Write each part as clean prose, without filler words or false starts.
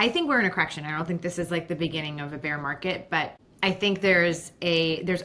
I think we're in a correction. I don't think this is like the beginning of a bear market, but I think there's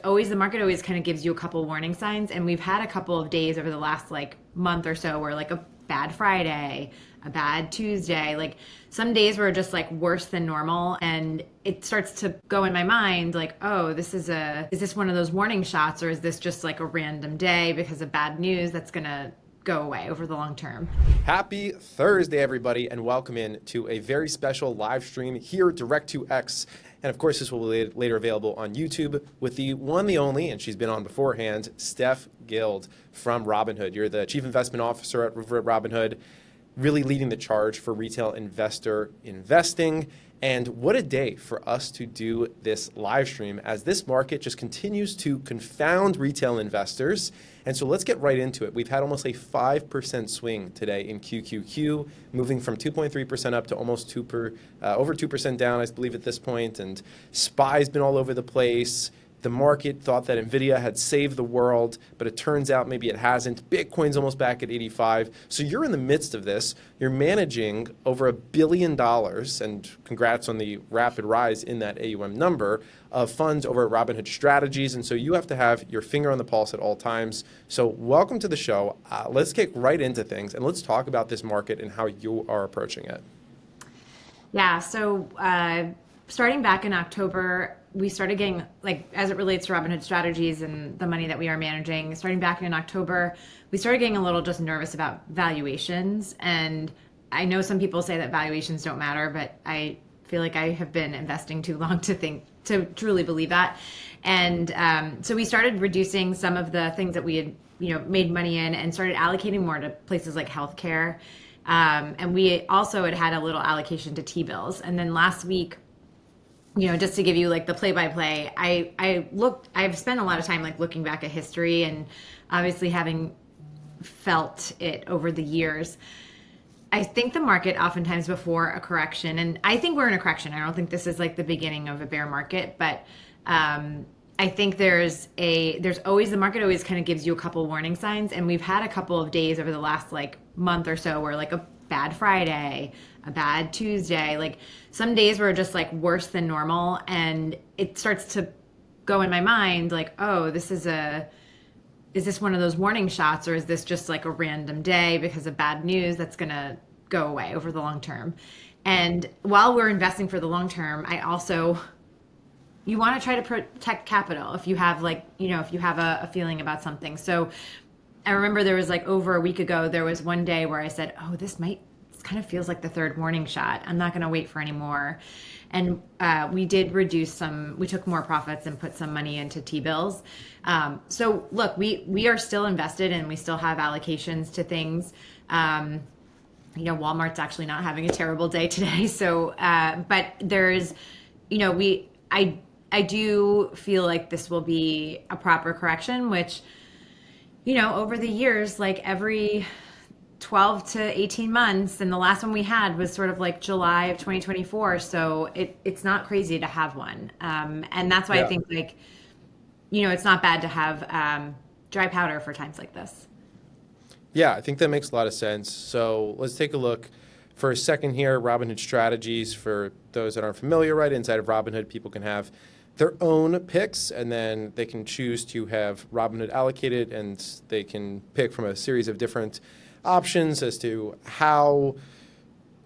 always, the market always kind of gives you a couple warning signs. And we've had a couple of days over the last like month or so where like a bad Friday, a bad Tuesday, like some days were just like worse than normal. And it starts to go in my mind like, oh, is this one of those warning shots, or is this just like a random day because of bad news that's going to go away over the long term? Happy Thursday, everybody, and welcome in to a very special live stream here direct to X. And of course, this will be later available on YouTube with the one, the only, and she's been on beforehand, Steph Guild from Robinhood. You're the Chief Investment Officer at Robinhood, really leading the charge for retail investor investing. And what a day for us to do this live stream as this market just continues to confound retail investors. And so let's get right into it. We've had almost a 5% swing today in QQQ, moving from 2.3% up to almost over 2% down, I believe, at this point. And SPY's been all over the place. The market thought that Nvidia had saved the world, but it turns out maybe it hasn't. Bitcoin's almost back at 85. So you're in the midst of this. You're managing over $1 billion, and congrats on the rapid rise in that AUM number of funds over at Robinhood Strategies. And so you have to have your finger on the pulse at all times. So welcome to the show. Let's get right into things, and let's talk about this market and how you are approaching it. Yeah, so starting back in October, we started getting, like, as it relates to Robinhood Strategies and the money that we are managing, starting back in October, we started getting a little just nervous about valuations. And I know some people say that valuations don't matter, but I feel like I have been investing too long to truly believe that. And so we started reducing some of the things that we had, made money in, and started allocating more to places like healthcare. And we also had a little allocation to T-bills. And then last week, just to give you like the play-by-play, I've spent a lot of time like looking back at history, and obviously having felt it over the years. I think the market oftentimes before a correction, and I think we're in a correction. I don't think this is like the beginning of a bear market, but I think the market always kind of gives you a couple warning signs. And we've had a couple of days over the last like month or so where like a bad Friday, a bad Tuesday, like some days were just like worse than normal. And it starts to go in my mind like, oh, is this one of those warning shots, or is this just like a random day because of bad news that's going to go away over the long term? And while we're investing for the long term, you want to try to protect capital if you have a feeling about something. So I remember there was like over a week ago, there was one day where I said, oh, this kind of feels like the third warning shot. I'm not going to wait for any more. And we did we took more profits and put some money into T-bills. So look, we are still invested, and we still have allocations to things. Walmart's actually not having a terrible day today. So, but there's, I do feel like this will be a proper correction, which, over the years, like every 12 to 18 months, and the last one we had was sort of like July of 2024. So it's not crazy to have one. And that's why I think like, it's not bad to have dry powder for times like this. Yeah, I think that makes a lot of sense. So let's take a look for a second here. Robinhood Strategies, for those that aren't familiar, right inside of Robinhood, people can have their own picks, and then they can choose to have Robinhood allocated, and they can pick from a series of different options as to how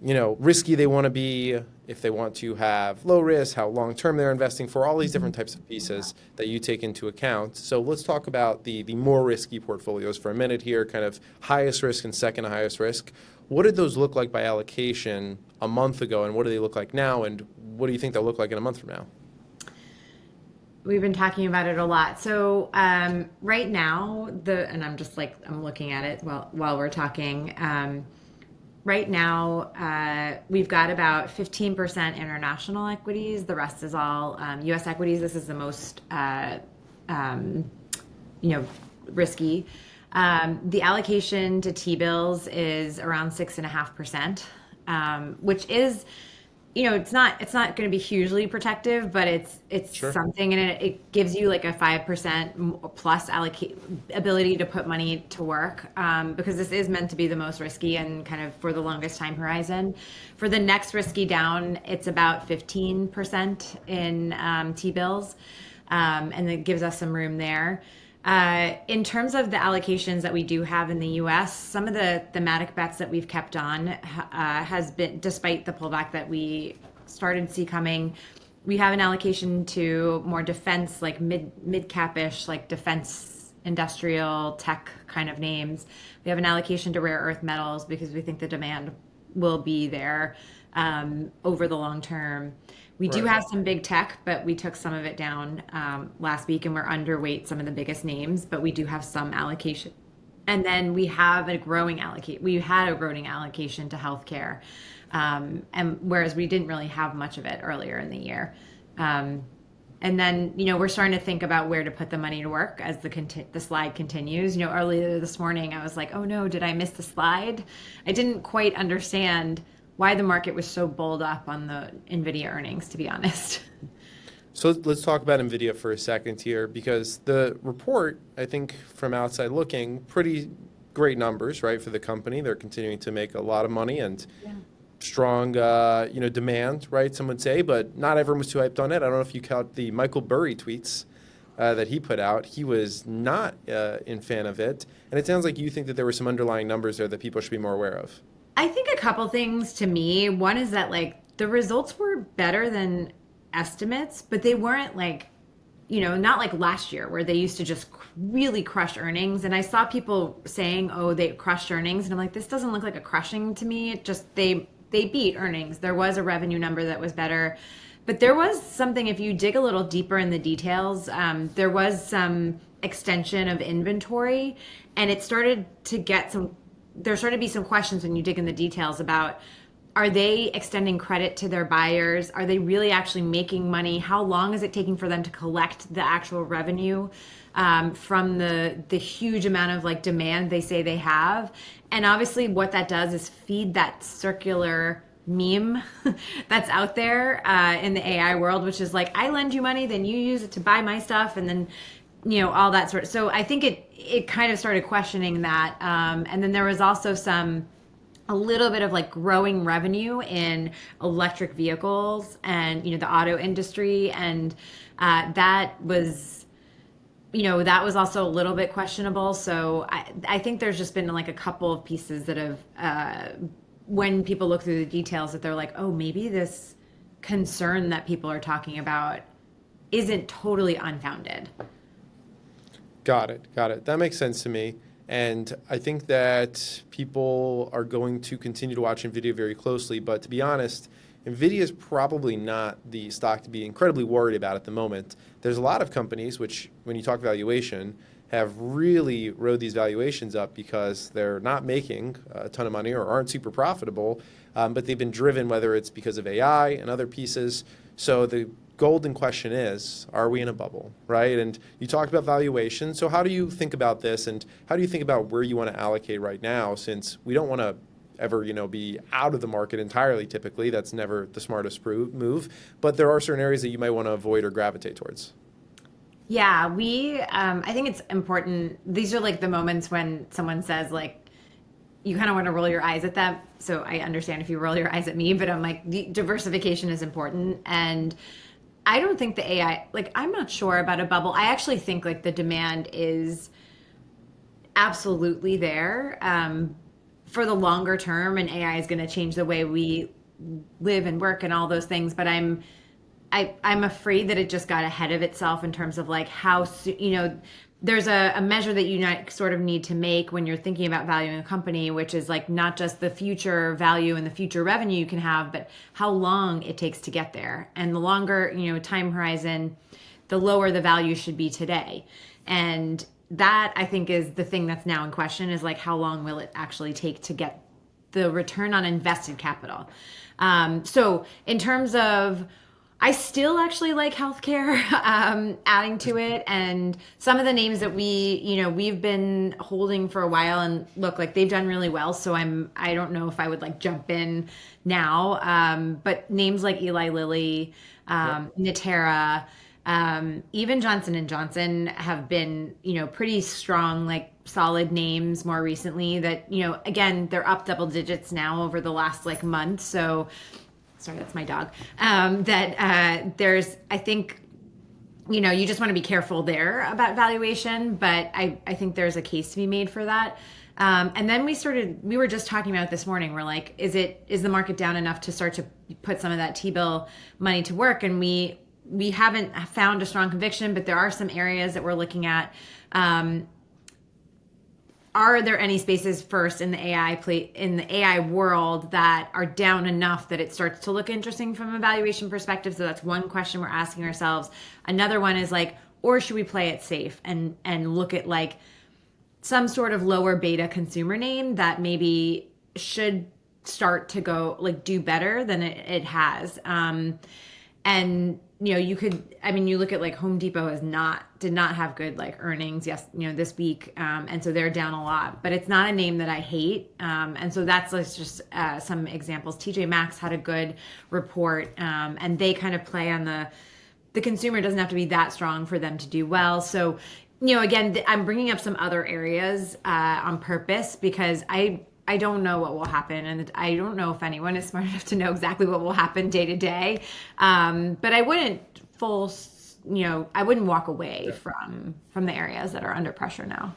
risky they want to be, if they want to have low risk, how long term they're investing for, all these different types of pieces that you take into account. So let's talk about the more risky portfolios for a minute here, kind of highest risk and second highest risk. What did those look like by allocation a month ago, and what do they look like now, and what do you think they'll look like in a month from now? We've been talking about it a lot. So right now, and I'm looking at it while we're talking. Right now, we've got about 15% international equities. The rest is all U.S. equities. This is the most risky. The allocation to T-bills is around 6.5%, which is it's not going to be hugely protective, but it's Sure. something, and it gives you like a 5% plus allocate ability to put money to work, because this is meant to be the most risky and kind of for the longest time horizon. For the next risky down, it's about 15% in T-bills, and it gives us some room there. In terms of the allocations that we do have in the US, some of the thematic bets that we've kept on has been, despite the pullback that we started to see coming, we have an allocation to more defense, like mid-cap-ish, like defense, industrial, tech kind of names. We have an allocation to rare earth metals because we think the demand will be there over the long term. We do Right. have some big tech, but we took some of it down last week, and we're underweight some of the biggest names, but we do have some allocation. And then we have a growing allocate. We had a growing allocation to healthcare, and whereas we didn't really have much of it earlier in the year. And then, we're starting to think about where to put the money to work as the slide continues. Earlier this morning, I was like, oh no, did I miss the slide? I didn't quite understand why the market was so bowled up on the Nvidia earnings, to be honest. So let's talk about Nvidia for a second here, because the report, I think from outside looking, pretty great numbers, right, for the company. They're continuing to make a lot of money and Yeah. strong, demand, right, some would say, but not everyone was too hyped on it. I don't know if you caught the Michael Burry tweets that he put out. He was not in fan of it. And it sounds like you think that there were some underlying numbers there that people should be more aware of. I think a couple things to me. One is that the results were better than estimates, but they weren't not like last year where they used to just really crush earnings. And I saw people saying, oh, they crushed earnings. And I'm like, this doesn't look like a crushing to me. It just, they beat earnings. There was a revenue number that was better. But there was something, if you dig a little deeper in the details, there was some extension of inventory, and it started to get there started to be some questions when you dig in the details about, are they extending credit to their buyers? Are they really actually making money? How long is it taking for them to collect the actual revenue from the huge amount of demand they say they have? And obviously what that does is feed that circular meme that's out there in the AI world, which is like, I lend you money, then you use it to buy my stuff, and then all that sort of. So I think it kind of started questioning that, and then there was also a little bit of growing revenue in electric vehicles and the auto industry, and that was also a little bit questionable. So I think there's just been a couple of pieces that have when people look through the details, that they're like, oh, maybe this concern that people are talking about isn't totally unfounded. Got it. Got it. That makes sense to me. And I think that people are going to continue to watch NVIDIA very closely. But to be honest, NVIDIA is probably not the stock to be incredibly worried about at the moment. There's a lot of companies which, when you talk valuation, have really rode these valuations up because they're not making a ton of money or aren't super profitable, but they've been driven, whether it's because of AI and other pieces. So the golden question is, are we in a bubble, right? And you talked about valuation. So how do you think about this, and how do you think about where you want to allocate right now, since we don't want to ever, be out of the market entirely typically. That's never the smartest move. But there are certain areas that you might want to avoid or gravitate towards. Yeah, I think it's important. These are the moments when someone says you kind of want to roll your eyes at that. So I understand if you roll your eyes at me, but I'm the diversification is important. And I don't think the AI, I'm not sure about a bubble. I actually think the demand is absolutely there for the longer term, and AI is going to change the way we live and work and all those things. But I'm afraid that it just got ahead of itself in terms of how there's a measure that you sort of need to make when you're thinking about valuing a company, which is not just the future value and the future revenue you can have, but how long it takes to get there. And the longer time horizon, the lower the value should be today. And that, I think, is the thing that's now in question, is how long will it actually take to get the return on invested capital. So in terms of I still actually like healthcare, adding to it, and some of the names that we've been holding for a while, and look, like they've done really well. So I don't know if I would like jump in now, but names like Eli Lilly, Yep. Natera, even Johnson and Johnson have been, pretty strong, like solid names more recently. That again, they're up double digits now over the last like month. So sorry, that's my dog. There's, I think, you just want to be careful there about valuation, but I think there's a case to be made for that. And then we were just talking about it this morning. We're like, is the market down enough to start to put some of that T-bill money to work? And we haven't found a strong conviction, but there are some areas that we're looking at. Are there any spaces first in the AI world that are down enough that it starts to look interesting from a valuation perspective? So that's one question we're asking ourselves. Another one is like, or should we play it safe and look at like some sort of lower beta consumer name that maybe should start to go like do better than it has. And you look at like Home Depot did not have good like earnings this week, and so they're down a lot, but it's not a name that I hate, and so that's just some examples. TJ Maxx had a good report, and they kind of play on the consumer doesn't have to be that strong for them to do well. So again, I'm bringing up some other areas on purpose because I don't know what will happen, and I don't know if anyone is smart enough to know exactly what will happen day to day. But I wouldn't I wouldn't walk away from the areas that are under pressure now.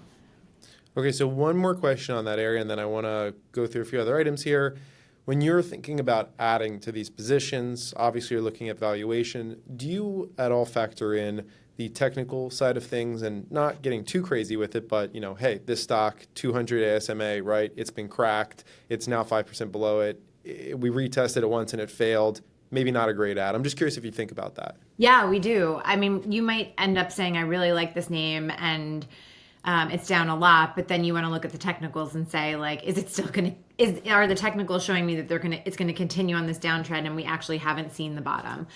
Okay, so one more question on that area, and then I want to go through a few other items here. When you're thinking about adding to these positions, obviously you're looking at valuation. Do you at all factor in the technical side of things and not getting too crazy with it, but hey, this stock 200 ASMA, right? It's been cracked. It's now 5% below it. We retested it once and it failed. Maybe not a great ad. I'm just curious if you think about that. Yeah, we do. I mean, you might end up saying, I really like this name and it's down a lot, but then you want to look at the technicals and say, like, is it still are the technicals showing me that it's going to continue on this downtrend and we actually haven't seen the bottom?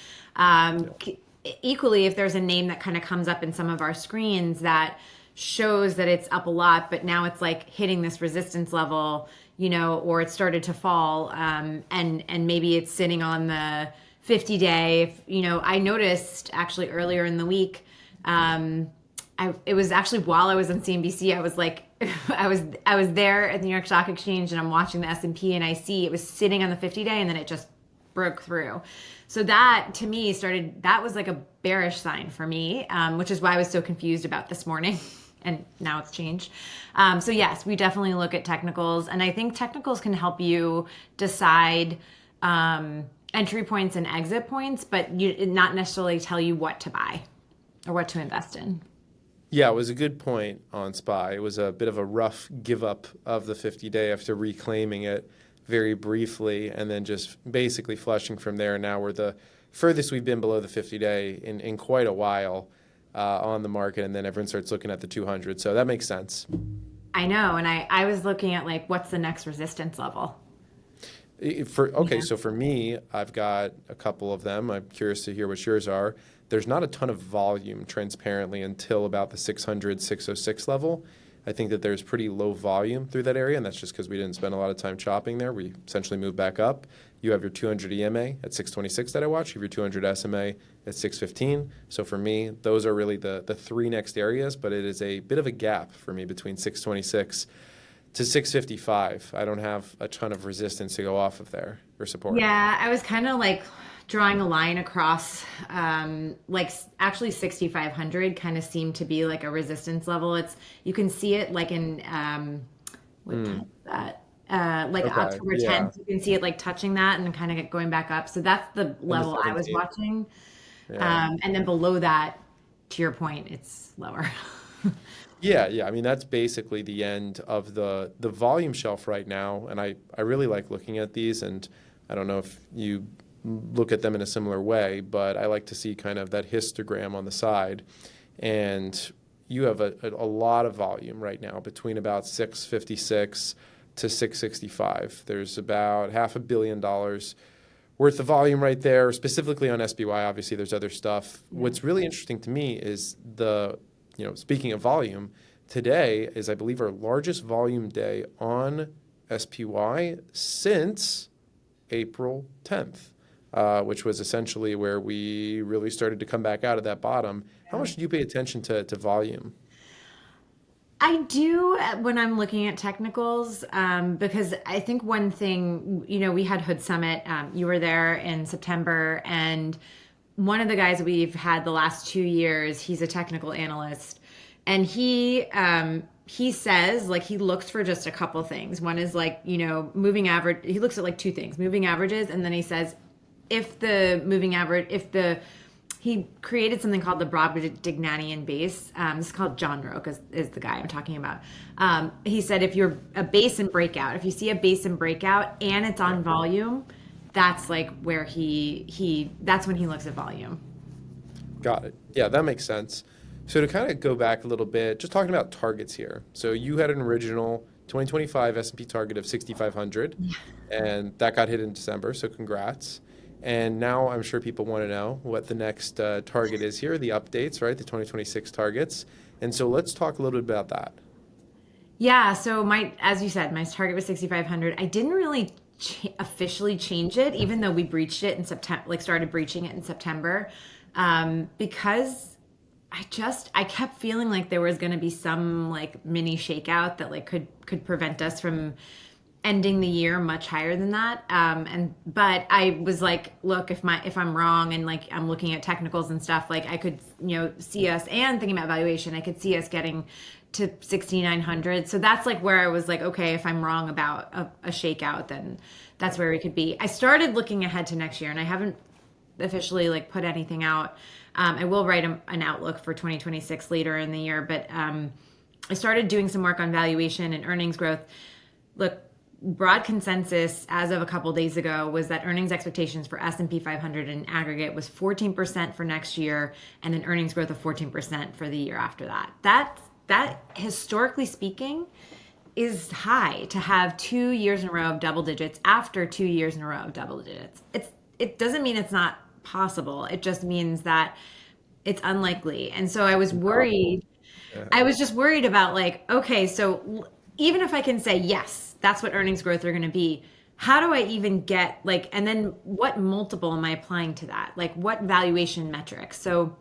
Equally, if there's a name that kind of comes up in some of our screens that shows that it's up a lot, but now it's like hitting this resistance level, or it started to fall, and maybe it's sitting on the 50-day. I noticed actually earlier in the week, it was actually while I was on CNBC, I was like, I was there at the New York Stock Exchange and I'm watching the S&P and I see it was sitting on the 50-day and then it just broke through. So that to me that was like a bearish sign for me, which is why I was so confused about this morning. And now it's changed. So yes, we definitely look at technicals, and I think technicals can help you decide entry points and exit points, but not necessarily tell you what to buy or what to invest in. Yeah, it was a good point on SPY. It was a bit of a rough give up of the 50-day after reclaiming it very briefly and then just basically flushing from there. Now we're the furthest we've been below the 50-day in quite a while on the market, and then everyone starts looking at the 200. So that makes sense. I know, and I was looking at like what's the next resistance level. So for me, I've got a couple of them. I'm curious to hear what yours are. There's not a ton of volume transparently until about the 600, 606 level. I think that there's pretty low volume through that area, and that's just because we didn't spend a lot of time chopping there. We essentially moved back up. You have your 200 EMA at 626 that I watch. You have your 200 SMA at 615. So for me, those are really the three next areas, but it is a bit of a gap for me between 626 to 655. I don't have a ton of resistance to go off of there or support. Yeah, I was kind of like drawing a line across, like actually 6,500 kind of seemed to be like a resistance level. You can see it like in, what time is that? Like Okay, October 10th, yeah. you can see it like touching that and kind of going back up. So that's the level I was 17th. watching. Yeah. And then below that, to your point, it's lower. Yeah. I mean, that's basically the end of the volume shelf right now. And I really like looking at these. And I don't know if you look at them in a similar way, but I like to see kind of that histogram on the side. And you have a lot of volume right now between about 656 to 665. There's about $500 million worth the volume right there, specifically on SPY. Obviously, there's other stuff. What's really interesting to me is speaking of volume, today is, I believe, our largest volume day on SPY since April 10th, which was essentially where we really started to come back out of that bottom. How much do you pay attention to volume? I do when I'm looking at technicals, because I think one thing, we had Hood Summit. You were there in September, and one of the guys we've had the last 2 years, he's a technical analyst, and he says, like, he looks for just a couple things. One is like, moving average. He looks at like two things, moving averages, and then he says, he created something called the Brobdingnagian base. This is called John Roque is the guy I'm talking about. He said if you're a base and breakout, if you see a base and breakout and it's on volume, that's like where that's when he looks at volume. Got it. Yeah, that makes sense. So to kind of go back a little bit, just talking about targets here. So you had an original 2025 S&P target of 6,500, and that got hit in December, so congrats. And now I'm sure people want to know what the next target is here, the updates, right? The 2026 targets. And so let's talk a little bit about that. Yeah. So as you said, my target was 6,500. I didn't really officially change it, even though we breached it in September, like started breaching it in September, because I kept feeling like there was going to be some like mini shakeout that like could prevent us from ending the year much higher than that. But I was like, look, if I'm wrong and like I'm looking at technicals and stuff, like I could, see us, and thinking about valuation, I could see us getting to 6,900. So that's like where I was like, okay, if I'm wrong about a shakeout, then that's where we could be. I started looking ahead to next year, and I haven't officially like put anything out. I will write an outlook for 2026 later in the year, but I started doing some work on valuation and earnings growth. Look, broad consensus as of a couple days ago was that earnings expectations for S&P 500 in aggregate was 14% for next year, and an earnings growth of 14% for the year after that. That historically speaking is high to have 2 years in a row of double digits after 2 years in a row of double digits. It doesn't mean it's not possible. It just means that it's unlikely. And so I was worried. I was just worried about like, okay, so even if I can say yes, that's what earnings growth are going to be, how do I even get like, and then what multiple am I applying to that? Like what valuation metrics? So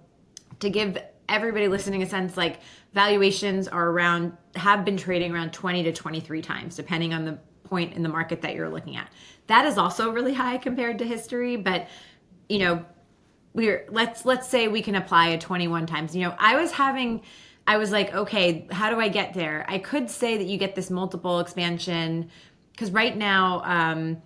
to give everybody listening a sense, like valuations have been trading around 20 to 23 times, depending on the point in the market that you're looking at. That is also really high compared to history, but let's say we can apply a 21 times. I was like, okay, how do I get there? I could say that you get this multiple expansion, because right now,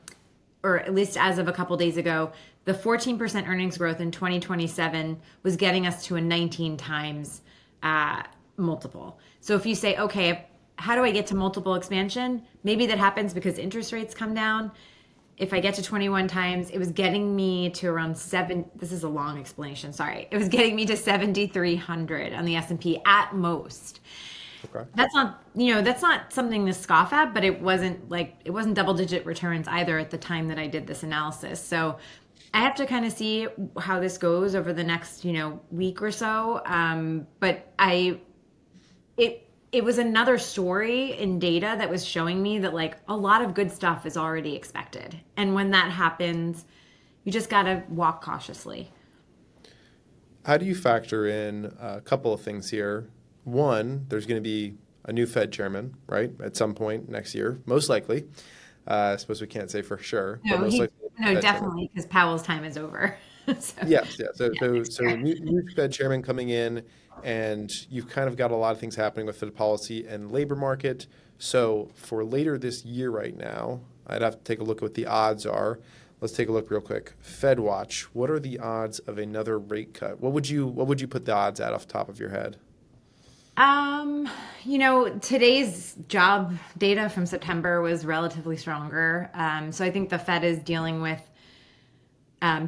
or at least as of a couple days ago, the 14% earnings growth in 2027 was getting us to a 19 times multiple. So if you say, okay, how do I get to multiple expansion? Maybe that happens because interest rates come down. If I get to 21 times, it was getting me to around this is a long explanation, sorry. It was getting me to 7,300 on the S&P at most. Okay. That's not something to scoff at, but it wasn't double digit returns either at the time that I did this analysis. So I have to kind of see how this goes over the next, week or so. But it was another story in data that was showing me that like a lot of good stuff is already expected. And when that happens, you just got to walk cautiously. How do you factor in a couple of things here? One, there's going to be a new Fed chairman, right, at some point next year, most likely. I suppose we can't say for sure. No, but most likely definitely, because Powell's time is over. Yes, yeah. So new Fed chairman coming in, and you've kind of got a lot of things happening with Fed policy and labor market. So for later this year right now, I'd have to take a look at what the odds are. Let's take a look real quick. Fed Watch, what are the odds of another rate cut? What would you put the odds at off the top of your head? Today's job data from September was relatively stronger. So I think the Fed is dealing with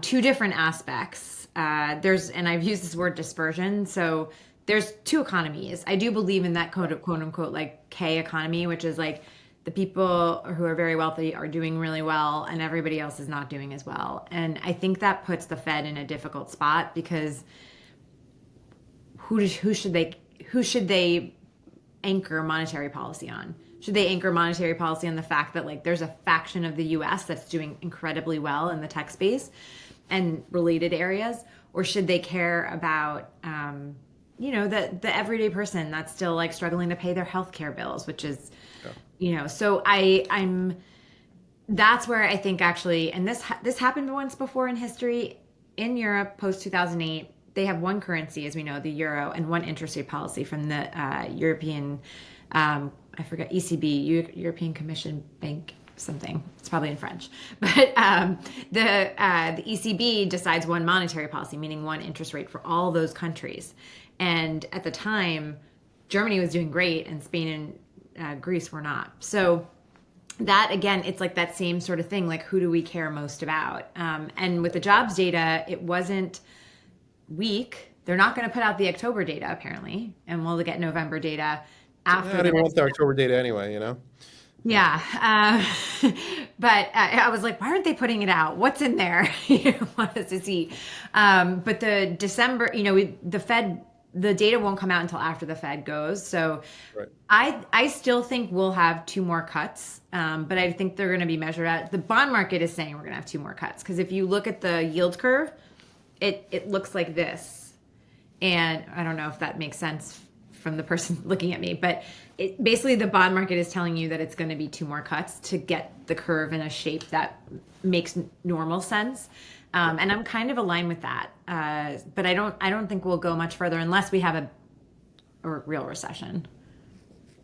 two different aspects. And I've used this word dispersion. So there's two economies. I do believe in that quote unquote like K economy, which is like the people who are very wealthy are doing really well and everybody else is not doing as well. And I think that puts the Fed in a difficult spot because who should they anchor monetary policy on? Should they anchor monetary policy on the fact that like there's a faction of the US that's doing incredibly well in the tech space and related areas? Or should they care about the everyday person that's still like struggling to pay their healthcare bills, which is so I'm that's where I think actually, and this happened once before in history in Europe post 2008. They have one currency, as we know, the euro, and one interest rate policy from the European, I forget, ECB, European Commission Bank something. It's probably in French. But the ECB decides one monetary policy, meaning one interest rate for all those countries. And at the time, Germany was doing great, and Spain and Greece were not. So that, again, it's like that same sort of thing, like who do we care most about? And with the jobs data, it wasn't weak. They're not going to put out the October data, apparently, and we'll get November data after. I didn't want the October data anyway, Yeah. But I was like, why aren't they putting it out? What's in there? Want us to see. But the December, the data won't come out until after the Fed goes. So right. I still think we'll have 2 more cuts, but I think they're going to be measured at, the bond market is saying we're going to have 2 more cuts. Because if you look at the yield curve, it looks like this. And I don't know if that makes sense from the person looking at me, but basically the bond market is telling you that it's going to be 2 more cuts to get the curve in a shape that makes normal sense. And I'm kind of aligned with that. But I don't think we'll go much further unless we have a real recession.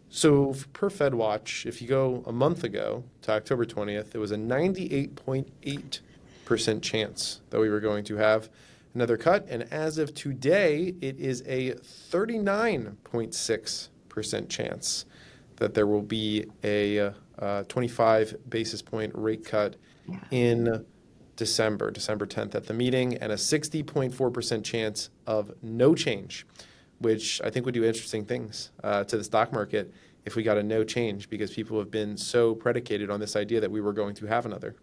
So per FedWatch, if you go a month ago to October 20th, it was a 98.8% chance that we were going to have another cut. And as of today, it is a 39.6% chance that there will be a 25 basis point rate cut in December 10th at the meeting, and a 60.4% chance of no change, which I think would do interesting things to the stock market if we got a no change, because people have been so predicated on this idea that we were going to have another.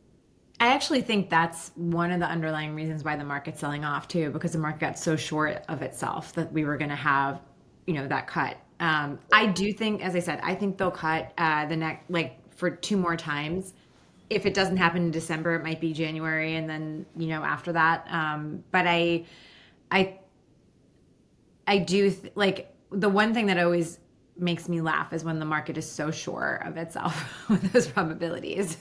I actually think that's one of the underlying reasons why the market's selling off too, because the market got so short of itself that we were going to have, that cut. I do think, as I said, I think they'll cut the next, for 2 more times. If it doesn't happen in December, it might be January, and then after that. But I do the one thing that always makes me laugh is when the market is so sure of itself with those probabilities,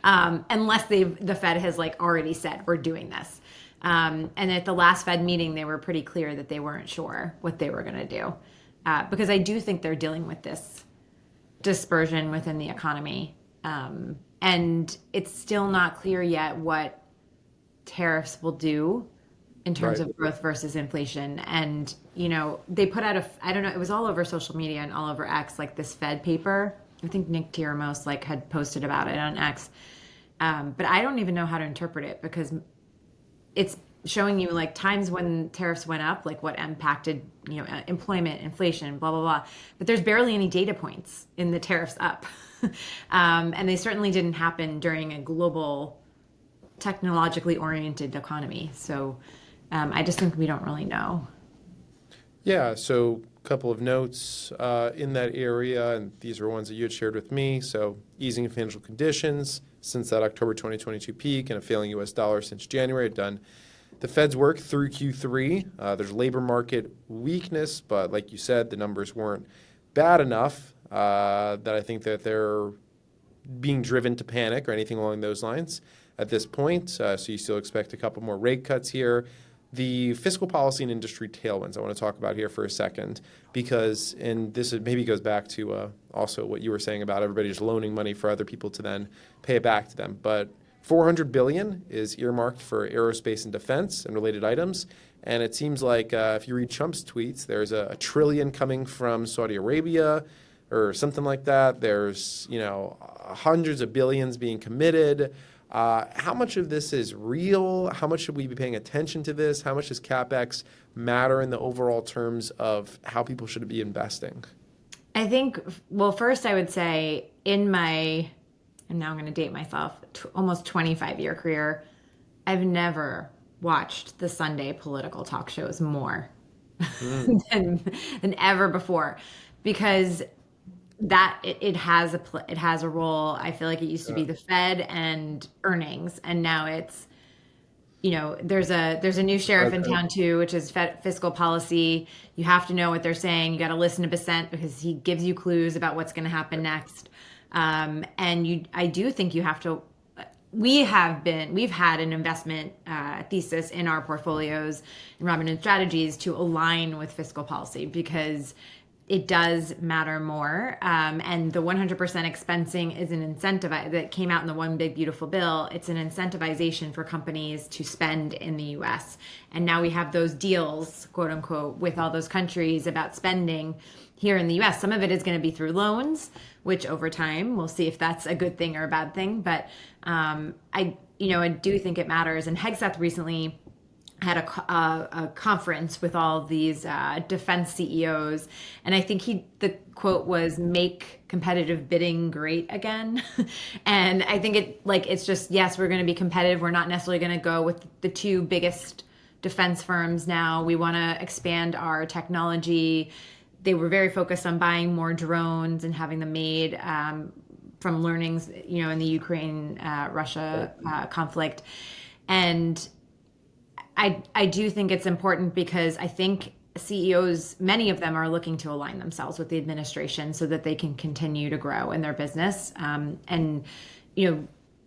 unless the Fed has already said we're doing this. And at the last Fed meeting, they were pretty clear that they weren't sure what they were going to do, because I do think they're dealing with this dispersion within the economy. And it's still not clear yet what tariffs will do in terms of growth versus inflation. And, they put out I don't know, it was all over social media and all over X, this Fed paper. I think Nick Tiramos had posted about it on X. But I don't even know how to interpret it, because it's showing you times when tariffs went up, what impacted, employment, inflation, blah, blah, blah. But there's barely any data points in the tariffs up. And they certainly didn't happen during a global, technologically oriented economy. So I just think we don't really know. Yeah, so a couple of notes in that area, and these are ones that you had shared with me. So easing of financial conditions since that October 2022 peak, and a failing U.S. dollar since January. Done the Fed's work through Q3. There's labor market weakness, but like you said, the numbers weren't bad enough that I think that they're being driven to panic or anything along those lines at this point. So you still expect a couple more rate cuts here. The fiscal policy and industry tailwinds I want to talk about here for a second, because, and this maybe goes back to also what you were saying about everybody just loaning money for other people to then pay it back to them. But $400 billion is earmarked for aerospace and defense and related items. And it seems like if you read Trump's tweets, there's a trillion coming from Saudi Arabia or something like that. There's, hundreds of billions being committed. How much of this is real? How much should we be paying attention to this? How much does CapEx matter in the overall terms of how people should be investing? I think, well, first I would say in my, and now I'm going to date myself, almost 25-year career, I've never watched the Sunday political talk shows more Mm, than ever before, because it has it has a role. I feel like it used to yeah. be the Fed and earnings, and now it's, there's a new sheriff in President. town too, which is fiscal policy. You have to know what they're saying. You got to listen to Besant because he gives you clues about what's going to happen next. And I do think you have to. We've had an investment thesis in our portolios in Robinhood Strategies to align with fiscal policy because it does matter more. And the 100% expensing is an incentive that came out in the One Big Beautiful Bill. It's an incentivization for companies to spend in the US. And now we have those deals, quote unquote, with all those countries about spending here in the US. Some of it is going to be through loans, which over time we'll see if that's a good thing or a bad thing. But I do think it matters. And Hegseth recently had a conference with all these defense CEOs, and I think the quote was "make competitive bidding great again." And I think it's just, yes, we're going to be competitive. We're not necessarily going to go with the two biggest defense firms now. We want to expand our technology. They were very focused on buying more drones and having them made from learnings, in the Ukraine Russia conflict. And I do think it's important because I think CEOs, many of them are looking to align themselves with the administration so that they can continue to grow in their business.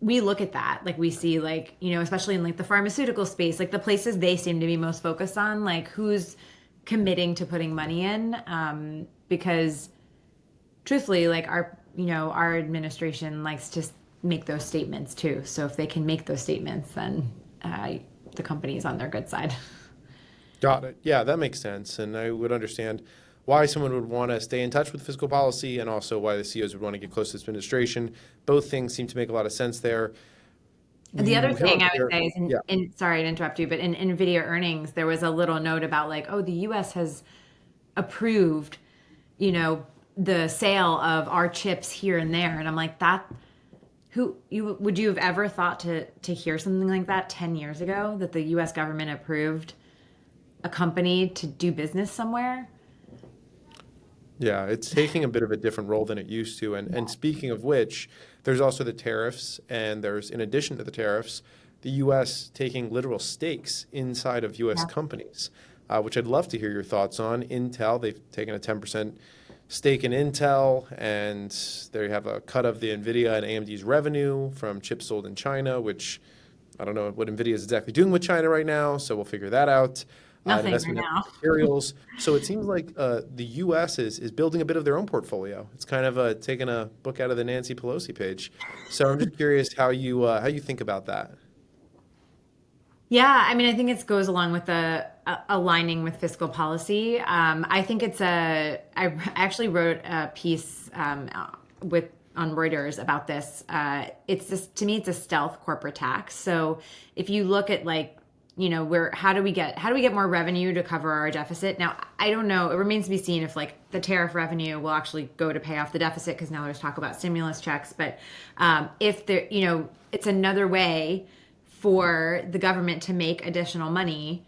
We look at that, like we see, especially in the pharmaceutical space, like the places they seem to be most focused on, like who's committing to putting money in, because truthfully, like our administration likes to make those statements too. So if they can make those statements, then the company is on their good side. Got it. Yeah, that makes sense. And I would understand why someone would want to stay in touch with fiscal policy and also why the CEOs would want to get close to this administration. Both things seem to make a lot of sense there. The other You hit thing on I would here. say is, Yeah. sorry to interrupt you, but in Nvidia earnings, there was a little note about the U.S. has approved, the sale of our chips here and there, and I'm like, would you have ever thought to hear something like that 10 years ago, that the U.S. government approved a company to do business somewhere? Yeah, it's taking a bit of a different role than it used to. And speaking of which, there's also the tariffs, and there's, in addition to the tariffs, the U.S. taking literal stakes inside of U.S. Yeah. companies, which I'd love to hear your thoughts on. Intel, they've taken a 10% stake in Intel, and they have a cut of the Nvidia and AMD's revenue from chips sold in China, which I don't know what Nvidia is exactly doing with China right now, so we'll figure that out. Nothing right Investment in now. materials. So it seems like the U.S. is building a bit of their own portfolio. It's kind of taking a book out of the Nancy Pelosi page. So I'm just curious how you think about that. Yeah, I mean, I think it goes along with the aligning with fiscal policy. I think I actually wrote a piece on Reuters about this. To me, it's a stealth corporate tax. So if you look at how do we get more revenue to cover our deficit? Now, I don't know. It remains to be seen if the tariff revenue will actually go to pay off the deficit, because now there's talk about stimulus checks. But if it's another way for the government to make additional money,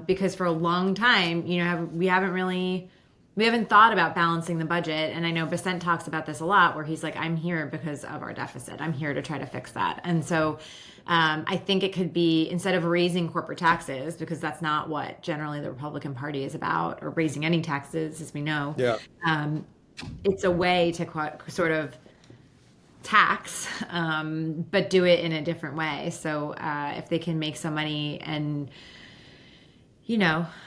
because for a long time, we haven't thought about balancing the budget. And I know Besant talks about this a lot, where he's like, I'm here because of our deficit. I'm here to try to fix that. And so I think it could be, instead of raising corporate taxes, because that's not what generally the Republican Party is about, or raising any taxes, as we know. Yeah. It's a way to sort of tax, but do it in a different way. So if they can make some money, and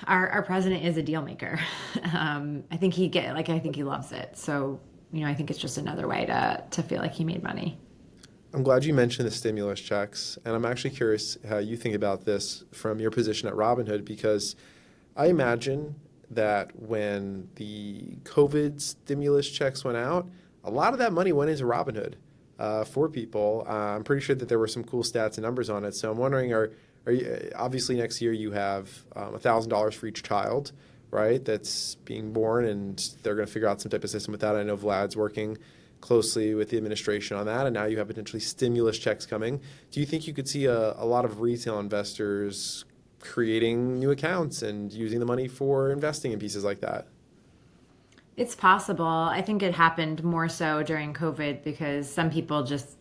our president is a deal maker. I think I think he loves it. So I think it's just another way to feel like he made money. I'm glad you mentioned the stimulus checks, and I'm actually curious how you think about this from your position at Robinhood, because I imagine that when the COVID stimulus checks went out, a lot of that money went into Robinhood for people. I'm pretty sure that there were some cool stats and numbers on it. So I'm wondering, are you, obviously next year you have $1,000 for each child, right, that's being born, and they're going to figure out some type of system with that. I know Vlad's working closely with the administration on that, and now you have potentially stimulus checks coming. Do you think you could see a lot of retail investors creating new accounts and using the money for investing in pieces like that? It's possible. I think it happened more so during COVID because some people just,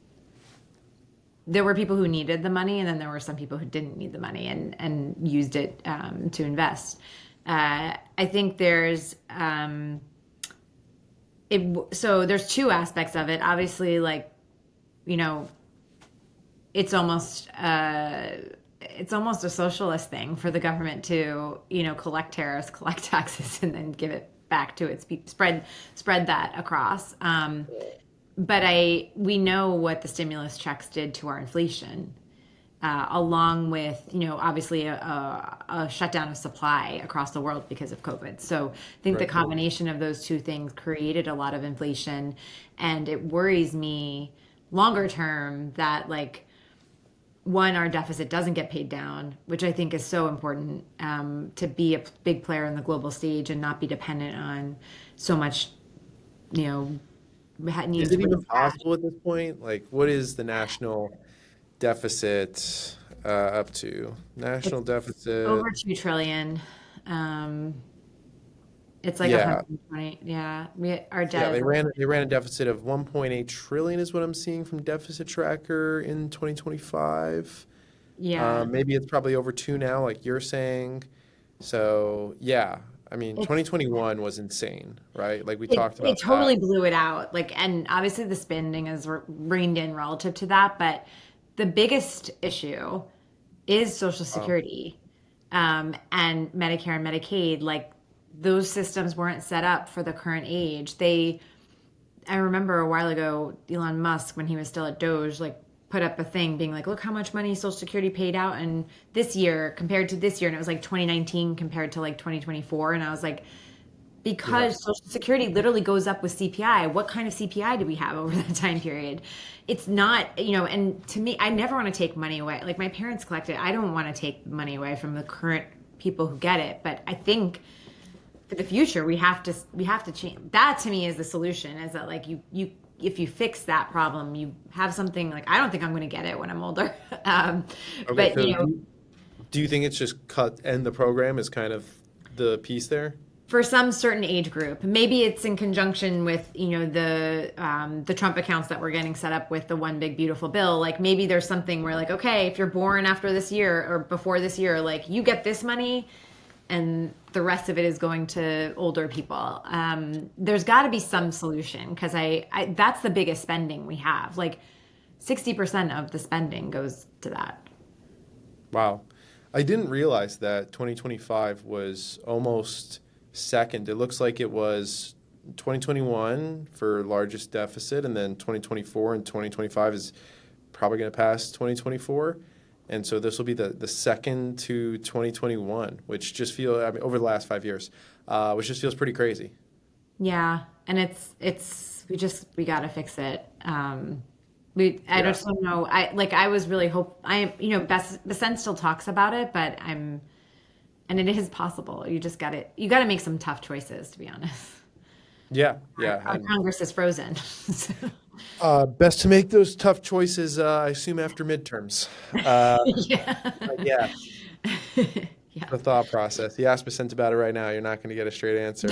there were people who needed the money, and then there were some people who didn't need the money and used it to invest. I think so there's two aspects of it. Obviously, like, you know, it's almost a socialist thing for the government to, you know, collect tariffs, collect taxes, and then give it back to its people, spread that across. But we know what the stimulus checks did to our inflation, along with, you know, obviously a shutdown of supply across the world because of COVID. So I think the Right. combination of those two things created a lot of inflation, and it worries me longer term that, like, one, our deficit doesn't get paid down, which I think is so important, to be a big player in the global stage and not be dependent on so much, you know, needing Is to it even raise cash. possible at this point? Like, what is the national deficit up to? National It's deficit. over 2 trillion. Um, it's like Yeah, 120. Yeah, our yeah. debt They is ran they ran a deficit of 1.8 trillion is what I'm seeing from Deficit Tracker in 2025. yeah. Maybe it's probably over two now, like you're saying. So yeah, I mean, It's 2021 was insane, right? Like we it talked it about that. totally blew it out. Like, and obviously the spending is reined in relative to that, but the biggest issue is Social Wow. Security, and Medicare and Medicaid. Like, those systems weren't set up for the current age. I remember a while ago, Elon Musk, when he was still at Doge, like, put up a thing being like, look how much money Social Security paid out and this year compared to this year. And it was like 2019 compared to like 2024. And I was like, Yeah. because Social Security literally goes up with CPI. What kind of CPI do we have over that time period? It's not, you know, and to me, I never want to take money away. Like, my parents collect it. I don't want to take money away from the current people who get it. But I think for the future, we have to change. That to me is the solution, is that, like, you if you fix that problem, you have something. Like, I don't think I'm going to get it when I'm older. um, Okay. but So you know, do you think it's just end the program is kind of the piece there? for some certain age group, maybe it's in conjunction with, you know, the Trump accounts that we're getting set up with the one big beautiful bill. Like, maybe there's something where, like, okay, if you're born after this year or before this year, like, you get this money, and the rest of it is going to older people. There's got to be some solution, because I that's the biggest spending we have. Like, 60% of the spending goes to that. Wow. I didn't realize that 2025 was almost second. It looks like it was 2021 for largest deficit, and then 2024 and 2025 is probably going to pass 2024. And so this will be the second to 2021, which just I mean, over the last 5 years, which just feels pretty crazy. Yeah, and we got to fix it. I Yeah. just don't know. I was really you know, Besant still talks about it, but and it is possible. You got to make some tough choices, to be honest. Yeah. Our, Yeah. our And Congress is frozen. best to make those tough choices, I assume, after midterms. Yeah. Yeah. Yeah. The thought process. You ask Vicente about it right now, you're not going to get a straight answer.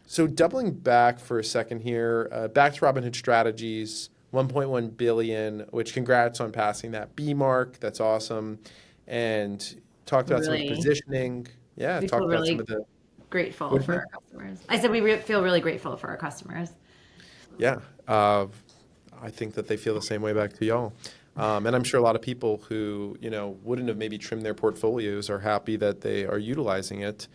So doubling back for a second here, back to Robinhood Strategies, 1.1 billion, which congrats on passing that B mark. That's awesome. And talked about some of the Really, positioning. Yeah, we feel talked about some really of the. grateful What do for you our think? customers. I said feel really grateful for our customers. Yeah, I think that they feel the same way back to y'all. And I'm sure a lot of people who, wouldn't have maybe trimmed their portfolios are happy that they are utilizing it.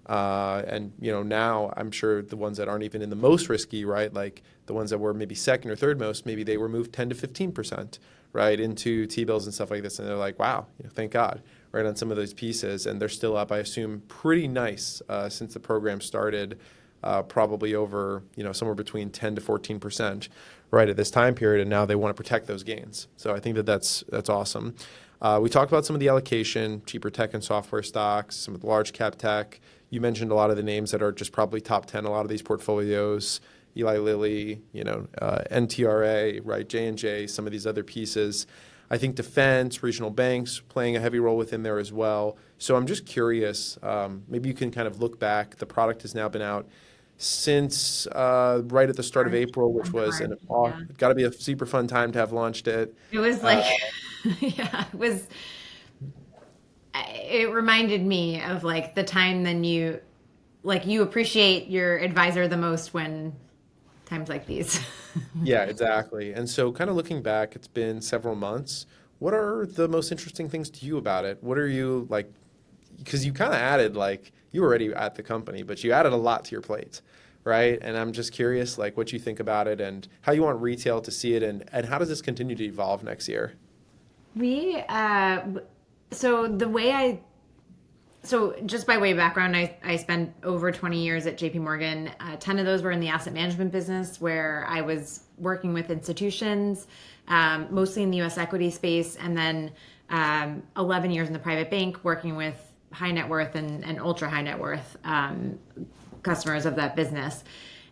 And now I'm sure the ones that aren't even in the most risky, right? Like the ones that were maybe second or third most, maybe they were moved 10 to 15%, right, into T-bills and stuff like this. And they're like, wow, thank God, right, on some of those pieces. And they're still up, I assume, pretty nice since the program started, probably over, somewhere between 10 to 14%, right, at this time period. And now they want to protect those gains. So I think that that's awesome. We talked about some of the allocation, cheaper tech and software stocks, some of the large cap tech. You mentioned a lot of the names that are just probably top 10, a lot of these portfolios, Eli Lilly, NTRA, right, J&J, some of these other pieces. I think defense, regional banks playing a heavy role within there as well. So I'm just curious, maybe you can kind of look back. The product has now been out since right at the start of April, which was got to be a super fun time to have launched it. It was like, yeah, it reminded me of like the time then you appreciate your advisor the most when times like these. Yeah, exactly. And so kind of looking back, it's been several months. What are the most interesting things to you about it? What are you like, because you kind of added like, you were already at the company, but you added a lot to your plate, right? And I'm just curious like what you think about it and how you want retail to see it and how does this continue to evolve next year? So just by way of background, I spent over 20 years at JP Morgan. 10 of those were in the asset management business where I was working with institutions, mostly in the US equity space, and then 11 years in the private bank working with high net worth and ultra high net worth customers of that business.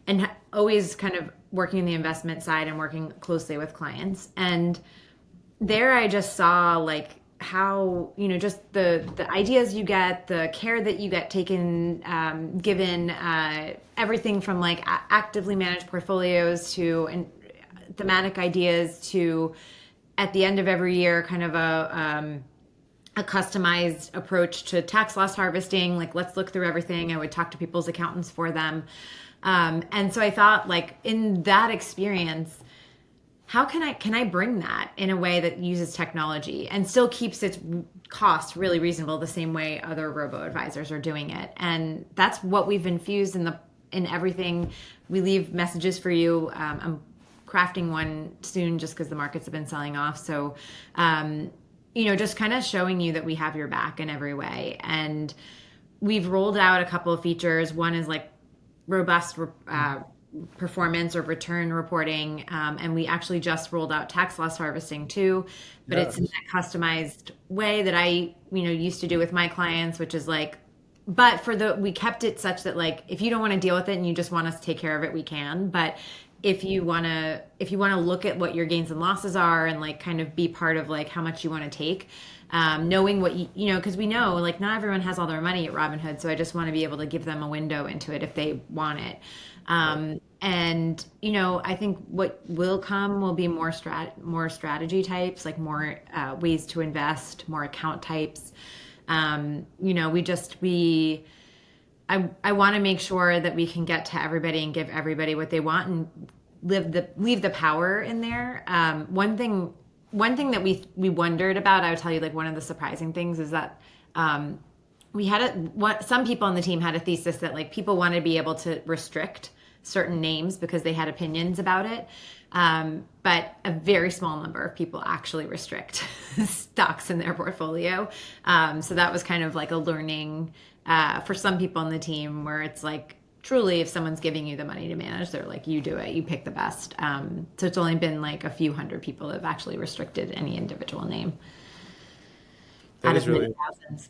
And always kind of working in the investment side and working closely with clients. And there I just saw like how, just the ideas you get, the care that you get taken, given everything from like actively managed portfolios to thematic ideas to at the end of every year, kind of a customized approach to tax loss harvesting. Like, let's look through everything. I would talk to people's accountants for them. And so I thought like in that experience, how can I bring that in a way that uses technology and still keeps its cost really reasonable the same way other robo-advisors are doing it? And that's what we've infused in everything. We leave messages for you. I'm crafting one soon just because the markets have been selling off. So, just kind of showing you that we have your back in every way. And we've rolled out a couple of features. One is like robust performance or return reporting, and we actually just rolled out tax loss harvesting too, but It's in that customized way that I used to do with my clients, which is like, but we kept it such that like if you don't want to deal with it and you just want us to take care of it, we can. But if you want to look at what your gains and losses are and like kind of be part of like how much you want to take, knowing what because we know like not everyone has all their money at Robinhood, so I just want to be able to give them a window into it if they want it. And I think what will come will be more strategy types, like more ways to invest, more account types. I want to make sure that we can get to everybody and give everybody what they want and leave the power in there. One thing that we wondered about, I would tell you, like one of the surprising things is that we had some people on the team had a thesis that like people wanted to be able to restrict certain names because they had opinions about it. But a very small number of people actually restrict stocks in their portfolio. So that was kind of like a learning for some people on the team where it's like, truly, if someone's giving you the money to manage, they're like, you do it, you pick the best. So it's only been like a few hundred people that have actually restricted any individual name. That is really thousands.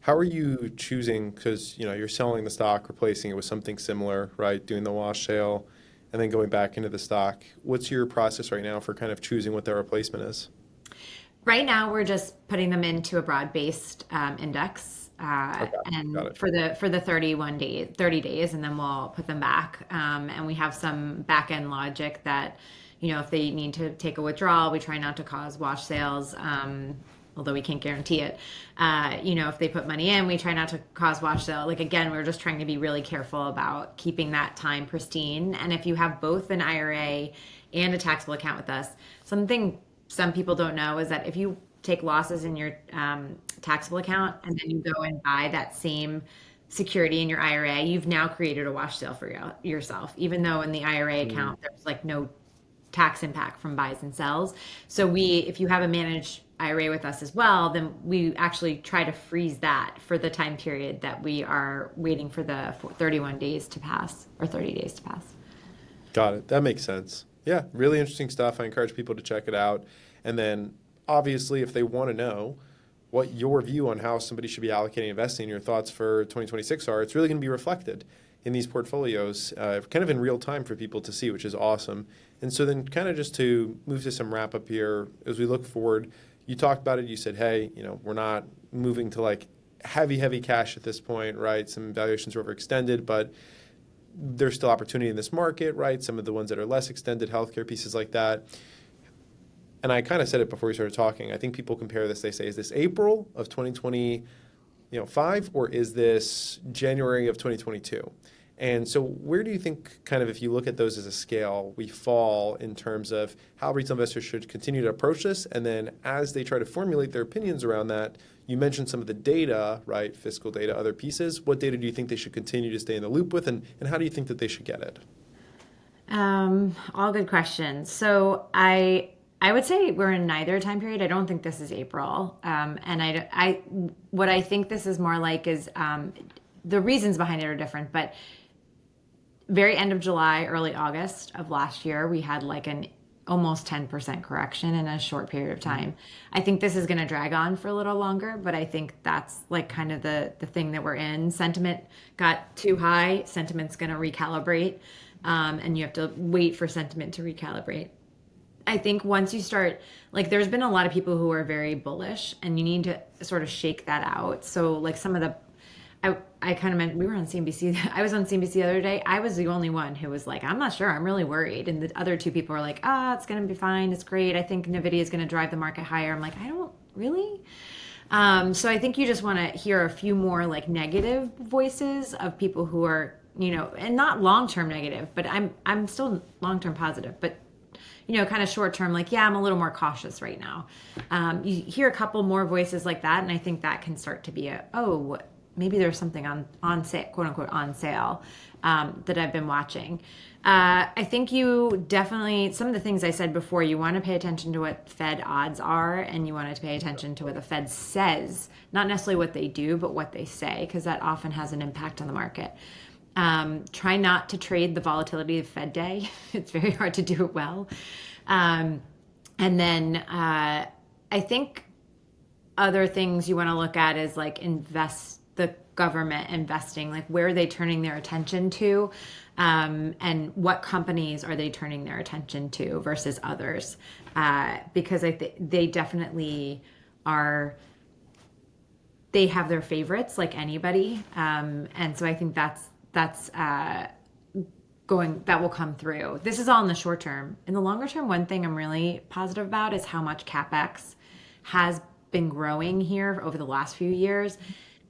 How are you choosing? Because you're selling the stock, replacing it with something similar, right? Doing the wash sale, and then going back into the stock. What's your process right now for kind of choosing what their replacement is? Right now, we're just putting them into a broad-based index, and for the 30 days, and then we'll put them back. And we have some back-end logic that, if they need to take a withdrawal, we try not to cause wash sales. Although we can't guarantee it. If they put money in, we try not to cause wash sale. Like, again, we're just trying to be really careful about keeping that time pristine. And if you have both an IRA and a taxable account with us, something some people don't know is that if you take losses in your taxable account and then you go and buy that same security in your IRA, you've now created a wash sale for yourself, even though in the IRA account, there's like no tax impact from buys and sells. So if you have a managed IRA with us as well, then we actually try to freeze that for the time period that we are waiting for the 31 days to pass or 30 days to pass. Got it. That makes sense. Yeah, really interesting stuff. I encourage people to check it out. And then obviously, if they want to know what your view on how somebody should be allocating investing, your thoughts for 2026 are, it's really going to be reflected in these portfolios kind of in real time for people to see, which is awesome. And so then kind of just to move to some wrap up here, as we look forward, you talked about it, you said, hey, we're not moving to like heavy cash at this point, right? Some valuations are overextended, but there's still opportunity in this market, right? Some of the ones that are less extended, healthcare pieces like that. And I kind of said it before we started talking. I think people compare this. They say, is this April of 2025 or is this January of 2022? And so where do you think, kind of if you look at those as a scale, we fall in terms of how retail investors should continue to approach this? And then as they try to formulate their opinions around that, you mentioned some of the data, right? Fiscal data, other pieces. What data do you think they should continue to stay in the loop with? And how do you think that they should get it? All good questions. So I would say we're in neither time period. I don't think this is April. And what I think this is more like is the reasons behind it are different, but very end of July, early August of last year, we had like an almost 10% correction in a short period of time. I think this is going to drag on for a little longer, but I think that's like kind of the thing that we're in. Sentiment got too high. Sentiment's going to recalibrate, and you have to wait for sentiment to recalibrate. I think once you start, like there's been a lot of people who are very bullish and you need to sort of shake that out. So like some of the, I kind of meant, we were on CNBC. I was on CNBC the other day. I was the only one who was like, I'm not sure. I'm really worried. And the other two people were like, it's going to be fine. It's great. I think Nvidia is going to drive the market higher. I'm like, I don't really. So I think you just want to hear a few more like negative voices of people who are, and not long-term negative, but I'm still long-term positive, but kind of short term, like, yeah, I'm a little more cautious right now. You hear a couple more voices like that, and I think that can start to be maybe there's something on sale, quote unquote, on sale that I've been watching. I think you definitely, some of the things I said before, you want to pay attention to what Fed odds are, and you want to pay attention to what the Fed says, not necessarily what they do, but what they say, because that often has an impact on the market. Try not to trade the volatility of Fed day. It's very hard to do it well. And then I think other things you want to look at is like the government investing, like where are they turning their attention to, and what companies are they turning their attention to versus others, because I think they definitely are. They have their favorites like anybody, and so I think that will come through. This is all in the short term. In the longer term, one thing I'm really positive about is how much CapEx has been growing here over the last few years.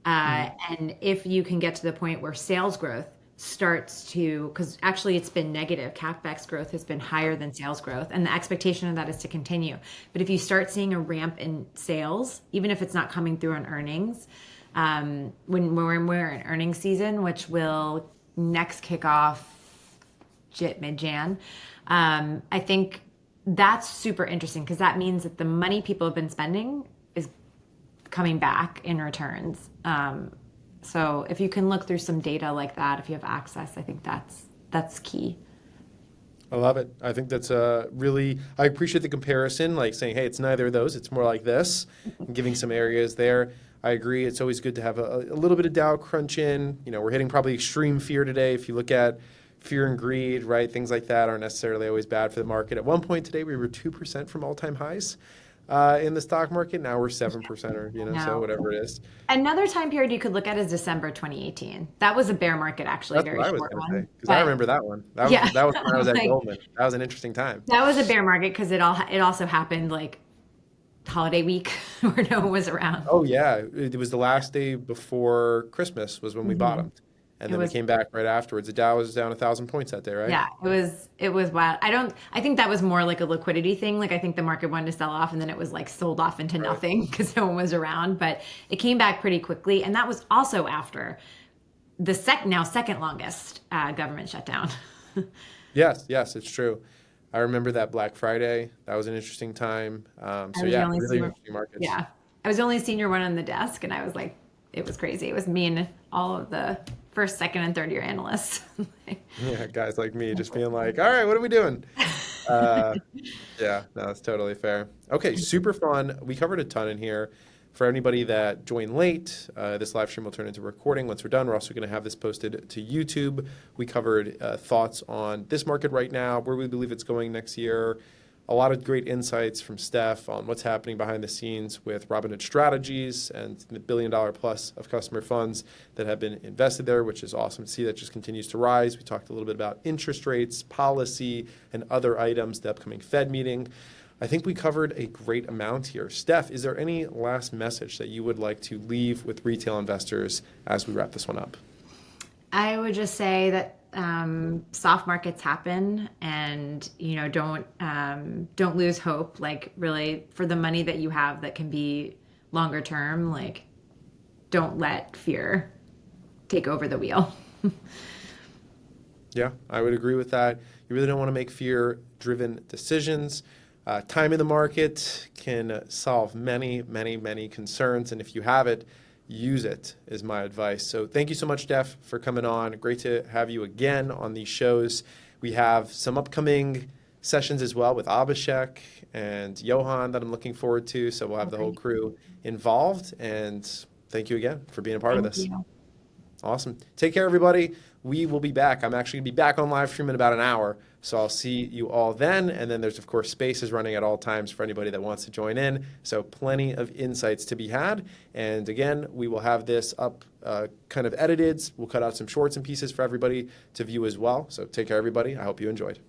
And if you can get to the point where sales growth starts to, because actually it's been negative, CapEx growth has been higher than sales growth, and the expectation of that is to continue. But if you start seeing a ramp in sales, even if it's not coming through on earnings, when we're in earnings season, which will next kick off mid-Jan, I think that's super interesting because that means that the money people have been spending is coming back in returns. So if you can look through some data like that, if you have access, I think that's key. I love it. I think that's really, I appreciate the comparison, like saying, hey, it's neither of those. It's more like this, and giving some areas there. I agree. It's always good to have a little bit of Dow crunch in. We're hitting probably extreme fear today. If you look at fear and greed, right, things like that aren't necessarily always bad for the market. At one point today, we were 2% from all-time highs in the stock market. Now we're 7% or, so whatever it is. Another time period you could look at is December 2018. That was a bear market, actually. That's very what I was short going to one. say, because I remember that one. That was when I was at like, Goldman. That was an interesting time. That was a bear market because it also happened like holiday week where no one was around. Oh, yeah. It was the last day before Christmas was when we bottomed. And then we came back right afterwards. The Dow was down 1,000 points that day, right? Yeah, it was wild. I think that was more like a liquidity thing. Like I think the market wanted to sell off and then it was like sold off into nothing because no one was around. But it came back pretty quickly. And that was also after the second longest government shutdown. Yes, it's true. I remember that Black Friday. That was an interesting time. Really interesting markets. Yeah. I was the only senior one on the desk and I was like, it was crazy. It was me and all of the first, second, and third year analysts. Yeah, guys like me just being like, all right, what are we doing? Uh, yeah, no, that's totally fair. Okay, super fun. We covered a ton in here. For anybody that joined late, this live stream will turn into a recording. Once we're done, we're also going to have this posted to YouTube. We covered thoughts on this market right now, where we believe it's going next year. A lot of great insights from Steph on what's happening behind the scenes with Robinhood Strategies and the $1 billion plus of customer funds that have been invested there, which is awesome to see. That just continues to rise. We talked a little bit about interest rates, policy, and other items, the upcoming Fed meeting. I think we covered a great amount here. Steph, is there any last message that you would like to leave with retail investors as we wrap this one up? I would just say that soft markets happen, and don't lose hope. Like, really, for the money that you have that can be longer term, like, don't let fear take over the wheel. Yeah, I would agree with that. You really don't want to make fear-driven decisions. Time in the market can solve many, many, many concerns, and if you have it, use it is my advice. So thank you so much, Steph, for coming on. Great to have you again on these shows. We have some upcoming sessions as well with Abhishek and Johan that I'm looking forward to. So we'll have the whole crew involved. And thank you again for being a part of this. You. Awesome. Take care, everybody. We will be back. I'm actually going to be back on live stream in about an hour. So I'll see you all then. And then there's, of course, spaces running at all times for anybody that wants to join in. So plenty of insights to be had. And again, we will have this up kind of edited. We'll cut out some shorts and pieces for everybody to view as well. So take care, everybody. I hope you enjoyed.